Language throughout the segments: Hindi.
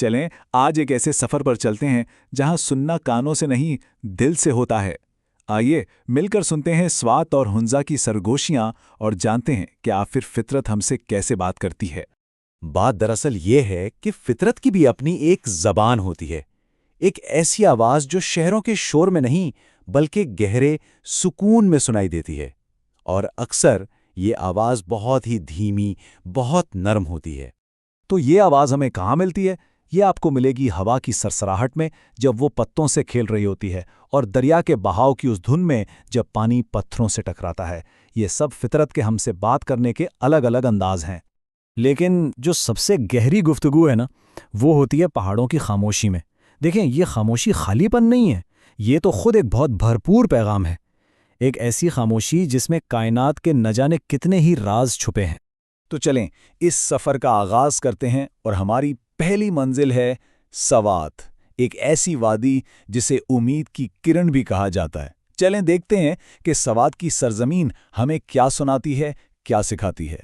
चलें आज एक ऐसे सफ़र पर चलते हैं जहां सुनना कानों से नहीं दिल से होता है। आइए मिलकर सुनते हैं स्वात और हुंजा की सरगोशियां और जानते हैं कि आखिर फितरत हमसे कैसे बात करती है। बात दरअसल ये है कि फितरत की भी अपनी एक ज़बान होती है, एक ऐसी आवाज़ जो शहरों के शोर में नहीं बल्कि गहरे सुकून में सुनाई देती है। और अक्सर ये आवाज़ बहुत ही धीमी, बहुत नरम होती है। तो ये आवाज़ हमें कहाँ मिलती है? ये आपको मिलेगी हवा की सरसराहट में जब वो पत्तों से खेल रही होती है, और दरिया के बहाव की उस धुन में जब पानी पत्थरों से टकराता है। ये सब फितरत के हमसे बात करने के अलग अलग अंदाज हैं। लेकिन जो सबसे गहरी गुफ्तगू है ना, वो होती है पहाड़ों की खामोशी में। देखें, ये खामोशी खालीपन नहीं है, ये तो खुद एक बहुत भरपूर पैगाम है। एक ऐसी खामोशी जिसमें कायनात के न जाने कितने ही राज छुपे हैं। तो चलें इस सफ़र का आगाज़ करते हैं, और हमारी पहली मंजिल है सवात, एक ऐसी वादी जिसे उम्मीद की किरण भी कहा जाता है। चलें देखते हैं कि सवात की सरजमीन हमें क्या सुनाती है, क्या सिखाती है।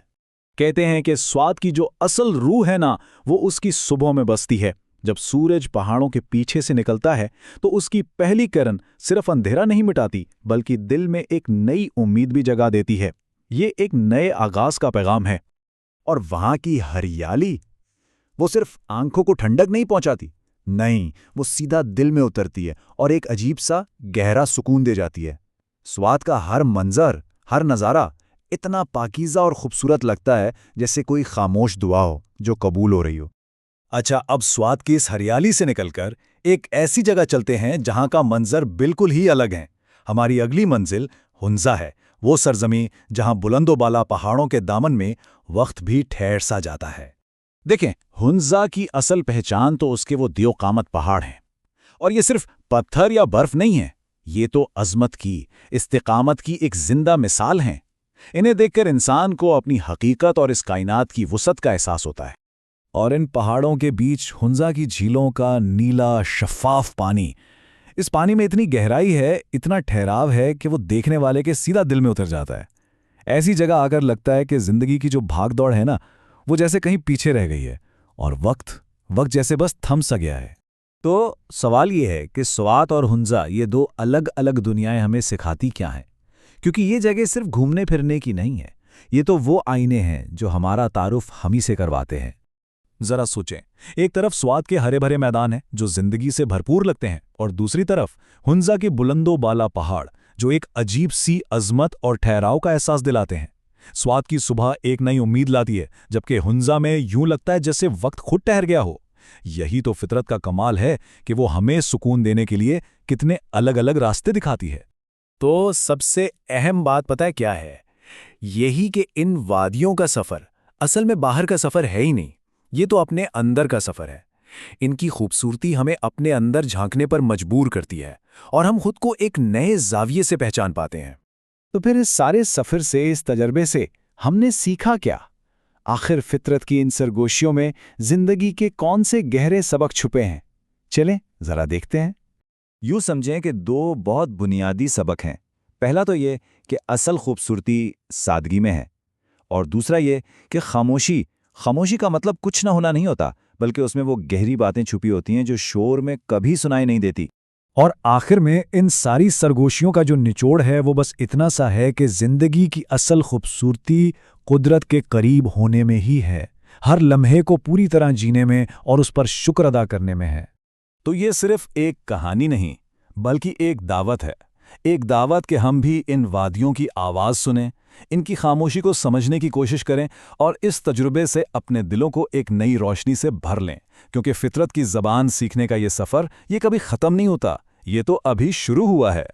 कहते हैं कि स्वात की जो असल रूह है ना, वो उसकी सुबह में बसती है। जब सूरज पहाड़ों के पीछे से निकलता है तो उसकी पहली किरण सिर्फ अंधेरा नहीं मिटाती, बल्कि दिल में एक नई उम्मीद भी जगा देती है। ये एक नए आगाज़ का पैगाम है। और वहां की हरियाली, वो सिर्फ आंखों को ठंडक नहीं पहुंचाती, नहीं, वो सीधा दिल में उतरती है और एक अजीब सा गहरा सुकून दे जाती है। स्वात का हर मंजर, हर नज़ारा इतना पाकीज़ा और खूबसूरत लगता है जैसे कोई खामोश दुआ हो जो कबूल हो रही हो। अच्छा, अब स्वात की इस हरियाली से निकलकर एक ऐसी जगह चलते हैं जहां का मंजर बिल्कुल ही अलग है। हमारी अगली मंजिल हुंजा है, वो सरजमी जहां बुलंदोबाला पहाड़ों के दामन में वक्त भी ठहर सा जाता है। देखें, हुंजा की असल पहचान तो उसके वो दियो-कामत पहाड़ हैं। और ये सिर्फ पत्थर या बर्फ नहीं है, ये तो अजमत की, इस्तिकामत की एक जिंदा मिसाल हैं। इन्हें देखकर इंसान को अपनी हकीकत और इस कायनात की वुसअत का एहसास होता है। और इन पहाड़ों के बीच हुंजा की झीलों का नीला शफाफ पानी, इस पानी में इतनी गहराई है, इतना ठहराव है कि वो देखने वाले के सीधा दिल में उतर जाता है। ऐसी जगह आकर लगता है कि जिंदगी की जो भागदौड़ है ना, वो जैसे कहीं पीछे रह गई है, और वक्त जैसे बस थम सा गया है। तो सवाल ये है कि स्वात और हुंजा, ये दो अलग अलग दुनियाएं हमें सिखाती क्या हैं? क्योंकि ये जगह सिर्फ घूमने फिरने की नहीं है, ये तो वो आईने हैं जो हमारा तारुफ हम ही से करवाते हैं। जरा सोचें, एक तरफ स्वात के हरे भरे मैदान हैं जो जिंदगी से भरपूर लगते हैं, और दूसरी तरफ हुंजा के बुलंदो बाला पहाड़ जो एक अजीब सी अजमत और ठहराव का एहसास दिलाते हैं। स्वात की सुबह एक नई उम्मीद लाती है, जबकि हुंजा में यूं लगता है जैसे वक्त खुद ठहर गया हो। यही तो फितरत का कमाल है कि वो हमें सुकून देने के लिए कितने अलग अलग रास्ते दिखाती है। तो सबसे अहम बात पता है क्या है? यही कि इन वादियों का सफ़र असल में बाहर का सफ़र है ही नहीं, ये तो अपने अंदर का सफ़र है। इनकी खूबसूरती हमें अपने अंदर झांकने पर मजबूर करती है, और हम खुद को एक नए जाविये से पहचान पाते हैं। तो फिर इस सारे सफ़र से, इस तजर्बे से हमने सीखा क्या? आखिर फितरत की इन सरगोशियों में जिंदगी के कौन से गहरे सबक छुपे हैं? चलें जरा देखते हैं। यूँ समझें कि दो बहुत बुनियादी सबक हैं। पहला तो ये कि असल खूबसूरती सादगी में है, और दूसरा ये कि खामोशी का मतलब कुछ ना होना नहीं होता, बल्कि उसमें वो गहरी बातें छुपी होती हैं जो शोर में कभी सुनाई नहीं देती। और आखिर में इन सारी सरगोशियों का जो निचोड़ है वो बस इतना सा है कि जिंदगी की असल खूबसूरती कुदरत के करीब होने में ही है, हर लम्हे को पूरी तरह जीने में और उस पर शुक्र अदा करने में है। तो ये सिर्फ एक कहानी नहीं, बल्कि एक दावत है, एक दावत कि हम भी इन वादियों की आवाज़ सुनें, इनकी खामोशी को समझने की कोशिश करें, और इस तजुर्बे से अपने दिलों को एक नई रोशनी से भर लें। क्योंकि फितरत की ज़बान सीखने का ये सफ़र, ये कभी ख़त्म नहीं होता, ये तो अभी शुरू हुआ है।